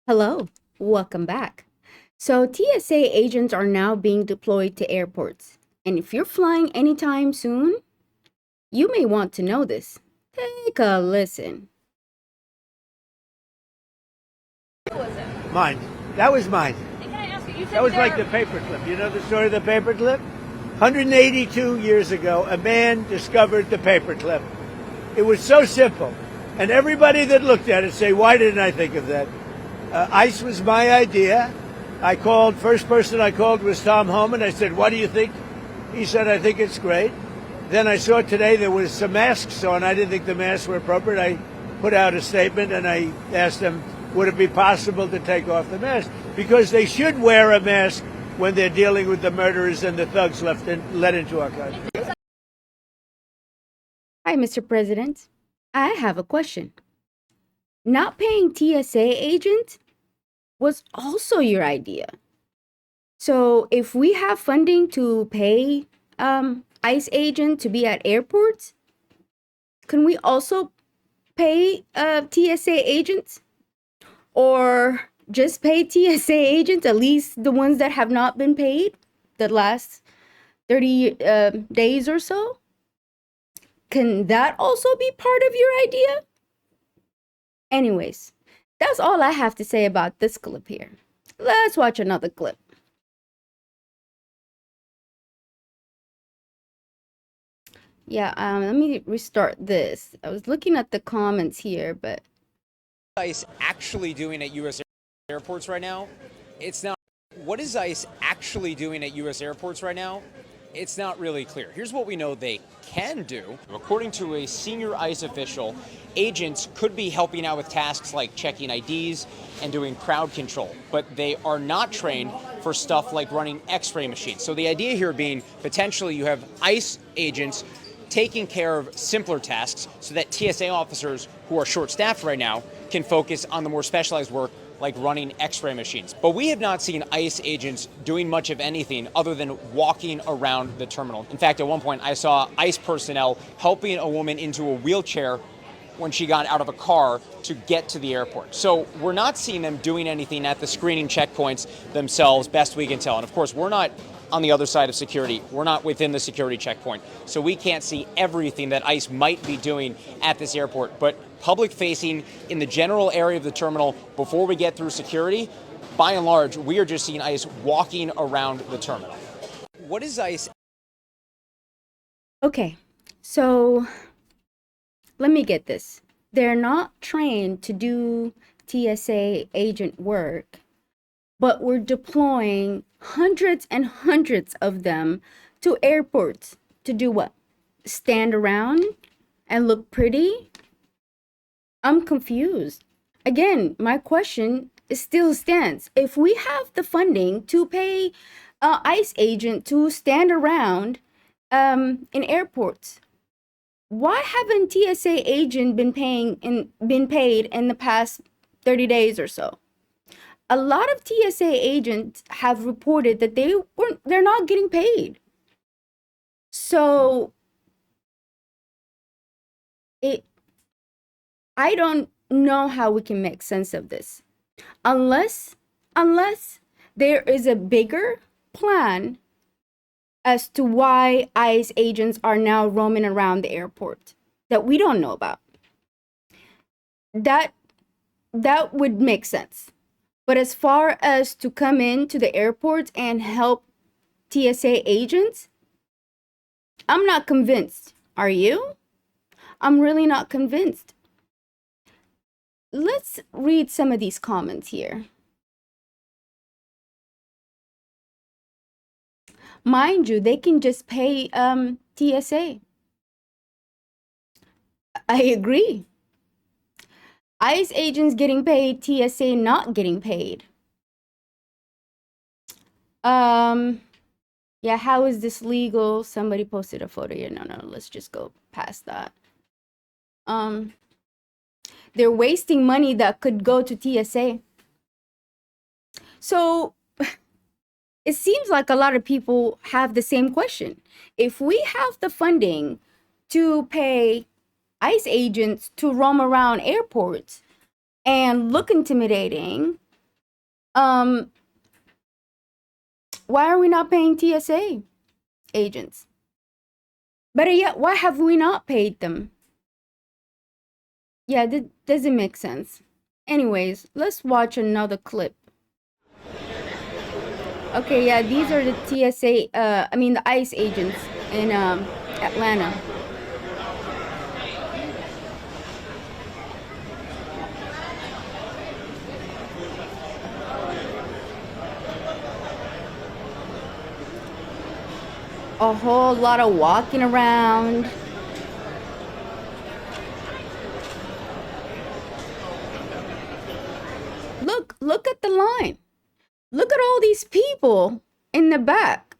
Hello, welcome back. So, TSA agents are now being deployed to airports. And if you're flying anytime soon, you may want to know this. Take a listen. Mine. That was mine. And can I ask you, That was like the paperclip. You know the story of the paperclip? 182 years ago, a man discovered the paperclip. It was so simple. And everybody that looked at it say, why didn't I think of that? ICE was my idea. First person I called was Tom Homan. I said, what do you think? He said, I think it's great. Then I saw today there was some masks on. I didn't think the masks were appropriate. I put out a statement and I asked them, would it be possible to take off the mask? Because they should wear a mask when they're dealing with the murderers and the thugs let into our country. Hi, Mr. President. I have a question. Not paying TSA agent was also your idea. So, if we have funding to pay ICE agent to be at airports, can we also pay TSA agents? Or just pay TSA agents, at least the ones that have not been paid the last 30 days or so? Can that also be part of your idea? Anyways, that's all I have to say about this clip here. Let's watch another clip. Yeah, let me restart this. I was looking at the comments here, but ICE actually doing at U.S. airports right now? It's not. What is ICE actually doing at U.S. airports right now? It's not really clear. Here's what we know they can do. According to a senior ICE official, agents could be helping out with tasks like checking IDs and doing crowd control, but they are not trained for stuff like running x-ray machines. So the idea here being potentially you have ICE agents taking care of simpler tasks so that TSA officers who are short-staffed right now can focus on the more specialized work like running x-ray machines. But we have not seen ICE agents doing much of anything other than walking around the terminal. In fact, at one point I saw ICE personnel helping a woman into a wheelchair when she got out of a car to get to the airport. So we're not seeing them doing anything at the screening checkpoints themselves, best we can tell. And of course, we're not on the other side of security. We're not within the security checkpoint. So we can't see everything that ICE might be doing at this airport. But public facing in the general area of the terminal before we get through security, by and large, we are just seeing ICE walking around the terminal. What is ICE? okay. So let me get this. They're not trained to do TSA agent work, but we're deploying hundreds and hundreds of them to airports to do what? Stand around and look pretty? I'm confused. Again, my question still stands. If we have the funding to pay an ICE agent to stand around in airports, why haven't TSA agent been paid in the past 30 days or so? A lot of TSA agents have reported that they're not getting paid. So I don't know how we can make sense of this unless there is a bigger plan as to why ICE agents are now roaming around the airport that we don't know about. That would make sense. But as far as to come into the airports and help TSA agents, I'm not convinced. Are you? I'm really not convinced. Let's read some of these comments here. Mind you, they can just pay TSA. I agree. ICE agents getting paid, TSA not getting paid. Yeah, how is this legal? Somebody posted a photo here. No, let's just go past that. They're wasting money that could go to TSA. So it seems like a lot of people have the same question. If we have the funding to pay ICE agents to roam around airports and look intimidating Um, why are we not paying TSA agents? Better yet, why have we not paid them? Yeah, that doesn't make sense. Anyways, let's watch another clip. Okay, yeah, these are the TSA, the ICE agents in Atlanta. A whole lot of walking around. Look at the line. Look at all these people in the back.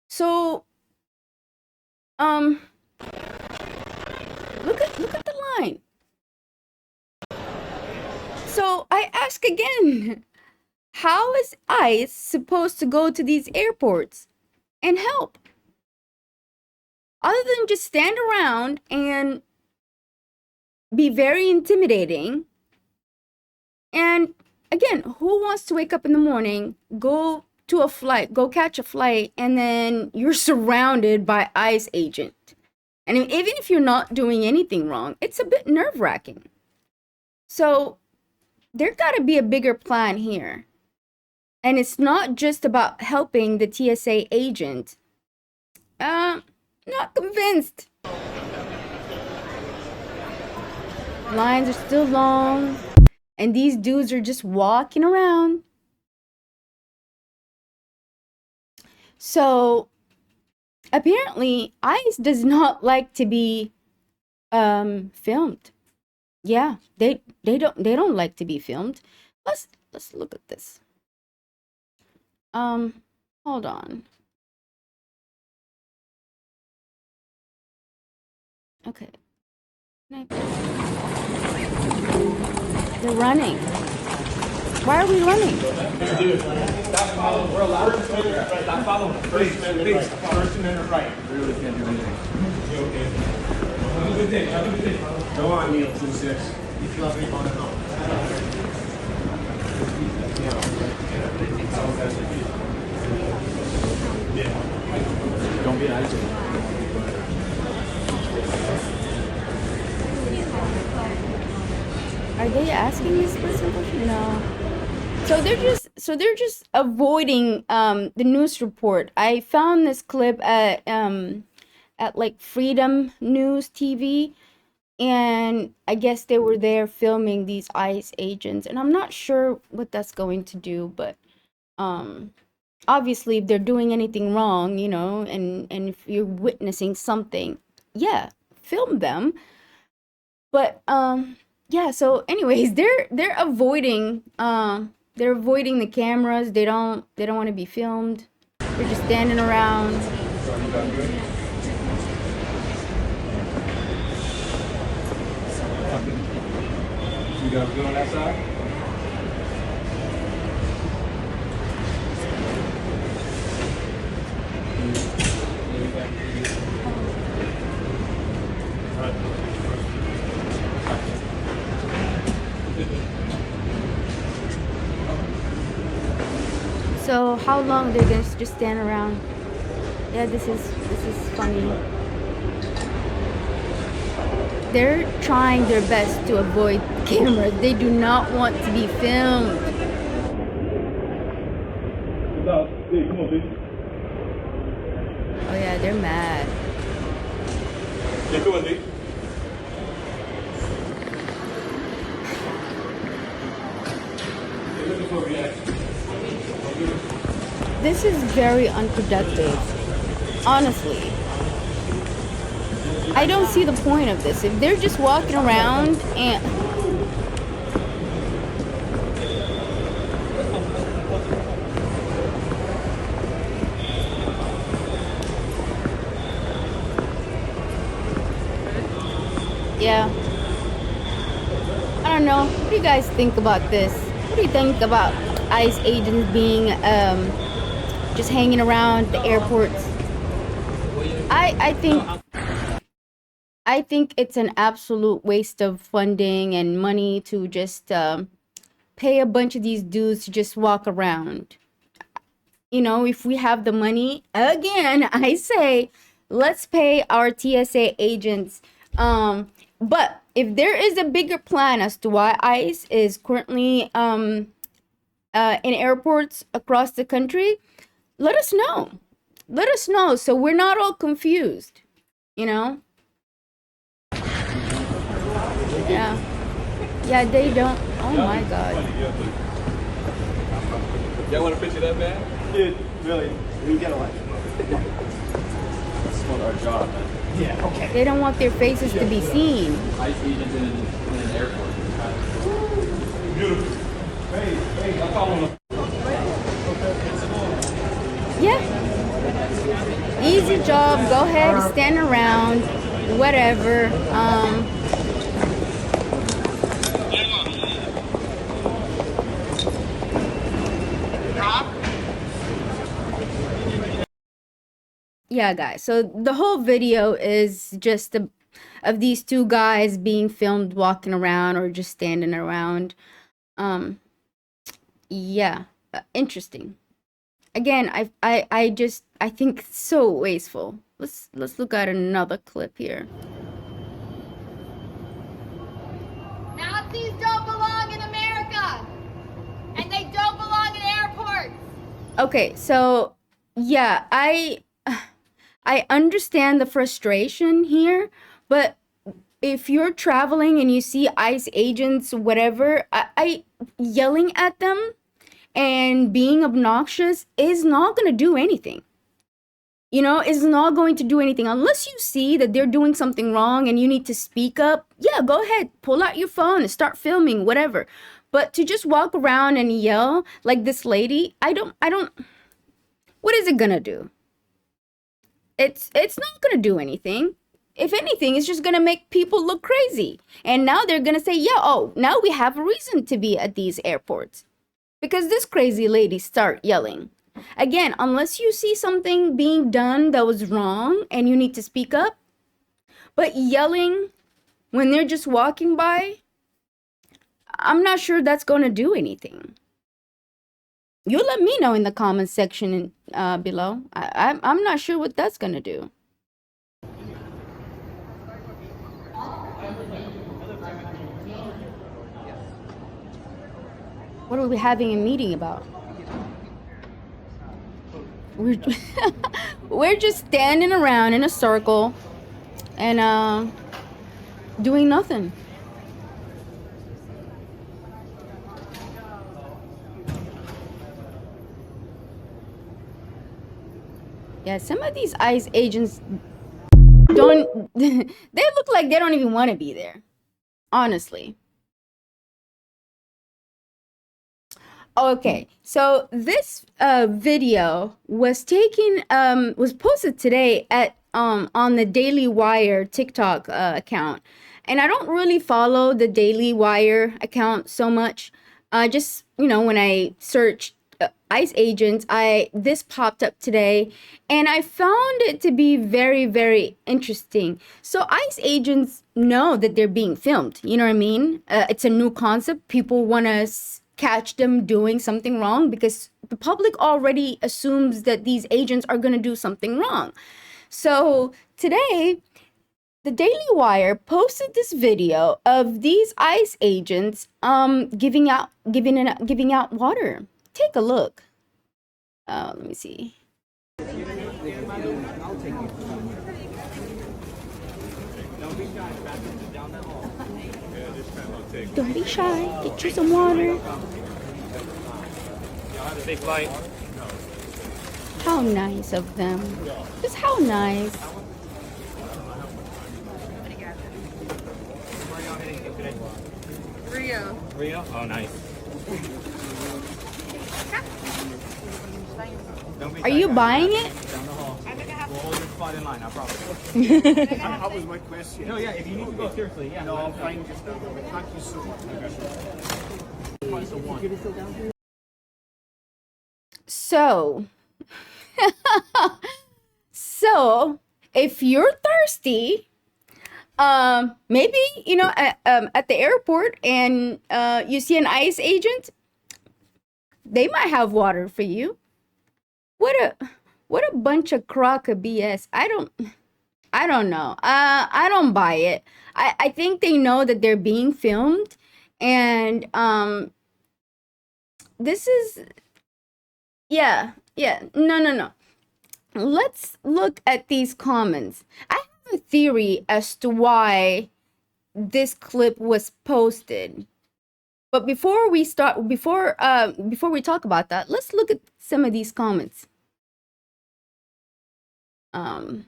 So, look at the line. So I ask again, how is ICE supposed to go to these airports and help? Other than just stand around and be very intimidating. And again, who wants to wake up in the morning, go to a flight, go catch a flight, and then you're surrounded by ICE agent? And even if you're not doing anything wrong, it's a bit nerve-wracking. So there got to be a bigger plan here. And it's not just about helping the TSA agent. Not convinced. Lines are still long, and these dudes are just walking around. So apparently ICE does not like to be filmed. Yeah, they don't like to be filmed. Let's look at this. Hold on. Okay. They're running. Why are we running? We're allowed to stop following. First Amendment right. We really can't do anything. You okay? Have a good day. Have a good day. Go on, Neil. 2-6. If you love me, on and on. Don't be agitated. Are they asking this person question? No. So they're just avoiding the news report. I found this clip at like Freedom News TV, and I guess they were there filming these ICE agents, and I'm not sure what that's going to do, but obviously if they're doing anything wrong, and if you're witnessing something, yeah, film them. But yeah, so anyways, they're avoiding the cameras. They don't want to be filmed. They're just standing around. You guys good on that side? So how long they're gonna just stand around? Yeah, this is funny. They're trying their best to avoid cameras. They do not want to be filmed. Come on, baby. Oh yeah, they're mad. Yeah, come on, baby. This is very unproductive. Honestly. I don't see the point of this. If they're just walking around and yeah. I don't know. What do you guys think about this? What do you think about ICE agents being just hanging around the airports? I think it's an absolute waste of funding and money to just pay a bunch of these dudes to just walk around. You know, if we have the money, again, I say, let's pay our TSA agents. But if there is a bigger plan as to why ICE is currently in airports across the country, let us know. Let us know so we're not all confused, you know? Yeah. Yeah, they don't. Oh my God. Y'all want a picture of that man? Dude, really, we get a life. That's not our job, man. Yeah, okay. They don't want their faces to be seen. ICE agents in an airport. Beautiful. Hey, I'm following them. Yeah. Easy job. Go ahead, stand around, whatever. Yeah, guys. So the whole video is just of these two guys being filmed walking around or just standing around. Yeah, interesting. Again, I think it's so wasteful. Let's look at another clip here. Nazis don't belong in America, and they don't belong in airports. Okay, so yeah, I understand the frustration here, but if you're traveling and you see ICE agents, whatever, I yelling at them and being obnoxious is not going to do anything. You know, it's not going to do anything unless you see that they're doing something wrong and you need to speak up. Yeah, go ahead, pull out your phone and start filming, whatever. But to just walk around and yell like this lady, I don't, what is it gonna do? It's not gonna do anything. If anything, it's just gonna make people look crazy. And now they're gonna say, yeah, oh, now we have a reason to be at these airports. Because this crazy lady start yelling. Again, unless you see something being done that was wrong and you need to speak up, but yelling when they're just walking by, I'm not sure that's going to do anything. You let me know in the comments section below. I'm not sure what that's going to do. What are we having a meeting about? We're just standing around in a circle and doing nothing. Yeah, some of these ICE agents don't they look like they don't even want to be there. Honestly. Okay, so this video was posted today at on the Daily Wire TikTok account, and I don't really follow the Daily Wire account so much. Just when I searched ICE agents, this popped up today, and I found it to be very, very interesting. So ICE agents know that they're being filmed. You know what I mean? It's a new concept. People want to catch them doing something wrong because the public already assumes that these agents are going to do something wrong. So today, the Daily Wire posted this video of these ICE agents giving out water. Take a look. Let me see. Don't be shy. Get you some water. Big light. How nice of them. Just how nice. Rio? Oh, nice. Are you buying it? Down the hall. We'll hold your spot in line, I promise. That was my question. No, yeah, if you need to go, seriously, yeah. No, I'm fine just now. Thank you so much. So if you're thirsty, Maybe, at the airport and you see an ICE agent, they might have water for you. What a bunch of crock of BS. I don't know. I don't buy it. I think they know that they're being filmed, and this is, yeah. No. Let's look at these comments. I have a theory as to why this clip was posted. But before we talk about that, let's look at some of these comments. I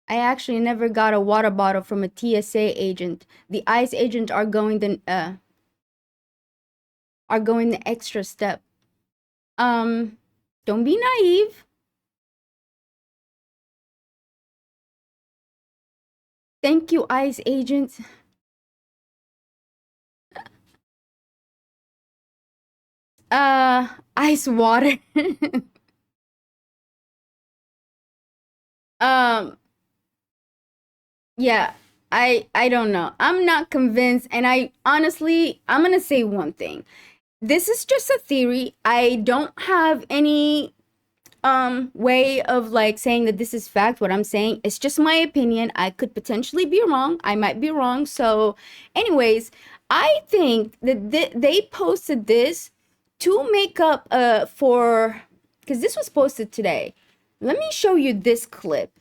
actually never got a water bottle from a TSA agent. The ICE agent are going the extra step. Don't be naive. Thank you, ICE agents. Ice water. Yeah, I don't know. I'm not convinced, and I'm gonna say one thing. This is just a theory. I don't have any way of like saying that this is fact. What I'm saying, it's just my opinion. I could potentially be wrong. I might be wrong. So anyways, I think that they posted this to make up for, because this was posted today. Let me show you this clip.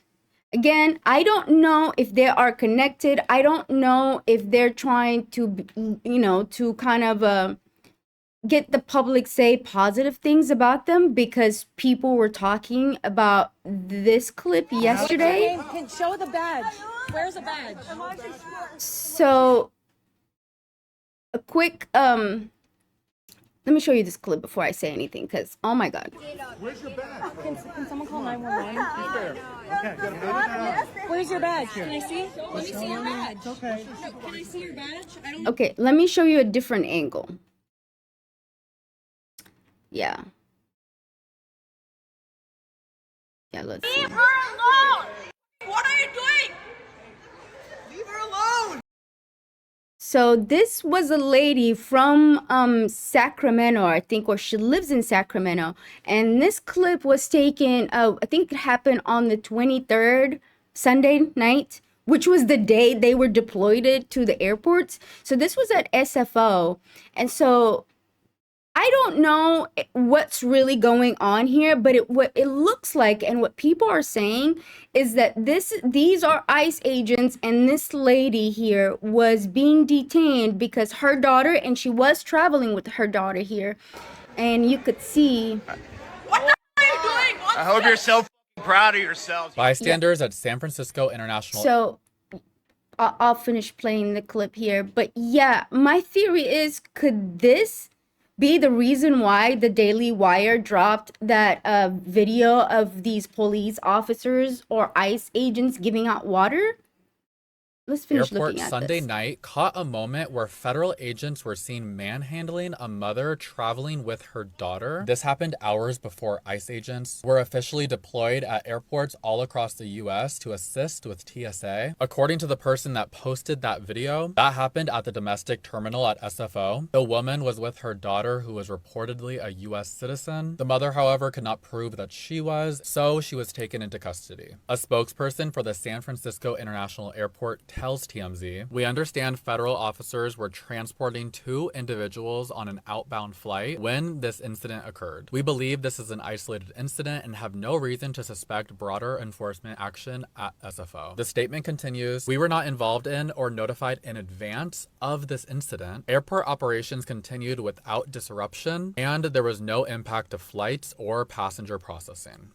Again, I don't know if they are connected. I don't know if they're trying to, to kind of get the public say positive things about them, because people were talking about this clip yesterday. Can show the badge. Where's a badge? So a quick let me show you this clip before I say anything, because oh my god. Where's your badge? Can someone call 911? Where's your badge? Can I see? Let me see your badge. Okay. Can I see your badge? I don't. Okay, let me show you a different angle. Yeah, let's see. Leave her alone! What are you doing? Leave her alone! So this was a lady from Sacramento, I think, or she lives in Sacramento, and this clip was taken, I think it happened on the 23rd, Sunday night, which was the day they were deployed to the airports. So this was at SFO, and so I don't know what's really going on here, but what it looks like and what people are saying is that these are ICE agents, and this lady here was being detained because her daughter, and she was traveling with her daughter here, and you could see. What the are you doing? I hope you're so proud of yourselves. Bystanders at San Francisco International. So I'll finish playing the clip here, but yeah, my theory is, could this be the reason why the Daily Wire dropped that video of these police officers or ICE agents giving out water? Let's finish Airport looking at Sunday this. night caught a moment where federal agents were seen manhandling a mother traveling with her daughter. This happened hours before ICE agents were officially deployed at airports all across the US to assist with TSA. According to the person that posted that video, that happened at the domestic terminal at SFO. The woman was with her daughter, who was reportedly a US citizen. The mother, however, could not prove that she was, so she was taken into custody. A spokesperson for the San Francisco International Airport tells TMZ, "We understand federal officers were transporting two individuals on an outbound flight when this incident occurred. We believe this is an isolated incident and have no reason to suspect broader enforcement action at SFO." The statement continues, "We were not involved in or notified in advance of this incident. Airport operations continued without disruption, and there was no impact to flights or passenger processing."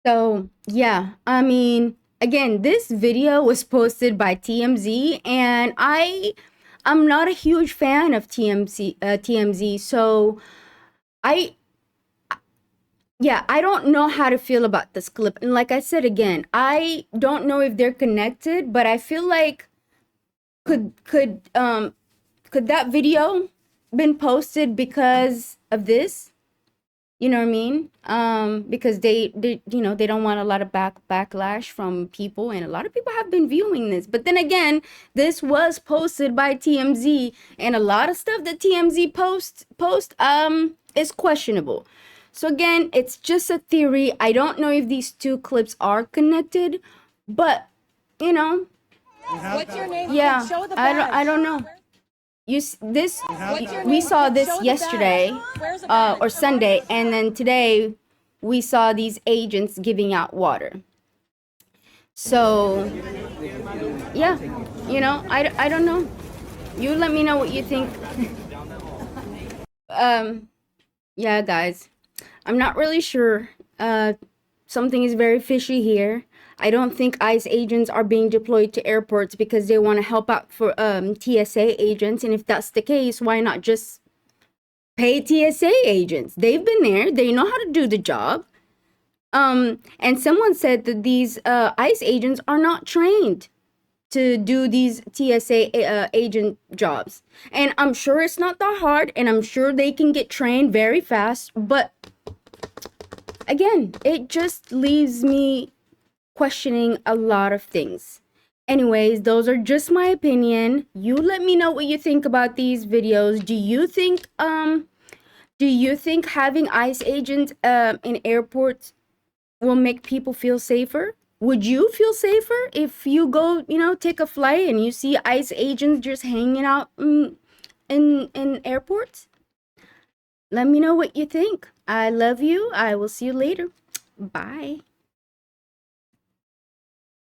So yeah, I mean, again, this video was posted by TMZ, and I'm not a huge fan of TMZ, so I don't know how to feel about this clip. And like I said again, I don't know if they're connected, but I feel like could that video been posted because of this? You know what I mean? Because they you know, they don't want a lot of backlash from people, and a lot of people have been viewing this. But then again, this was posted by TMZ, and a lot of stuff that TMZ post is questionable. So again, it's just a theory. I don't know if these two clips are connected, but you know, What's your name? yeah, Show the I don't know. We saw this yesterday or Sunday, and then today we saw these agents giving out water. So yeah, you know, I don't know. You let me know what you think. Yeah, guys, I'm not really sure. Something is very fishy here. I don't think ICE agents are being deployed to airports because they want to help out for TSA agents. And if that's the case, why not just pay TSA agents? They've been there. They know how to do the job. And someone said that these ICE agents are not trained to do these TSA agent jobs. And I'm sure it's not that hard, and I'm sure they can get trained very fast. But again, it just leaves me questioning a lot of things. Anyways, those are just my opinion. You let me know what you think about these videos. Do you think having ICE agents in airports will make people feel safer? Would you feel safer if you go, you know, take a flight and you see ICE agents just hanging out in airports? Let me know what you think. I love you. I will see you later. Bye.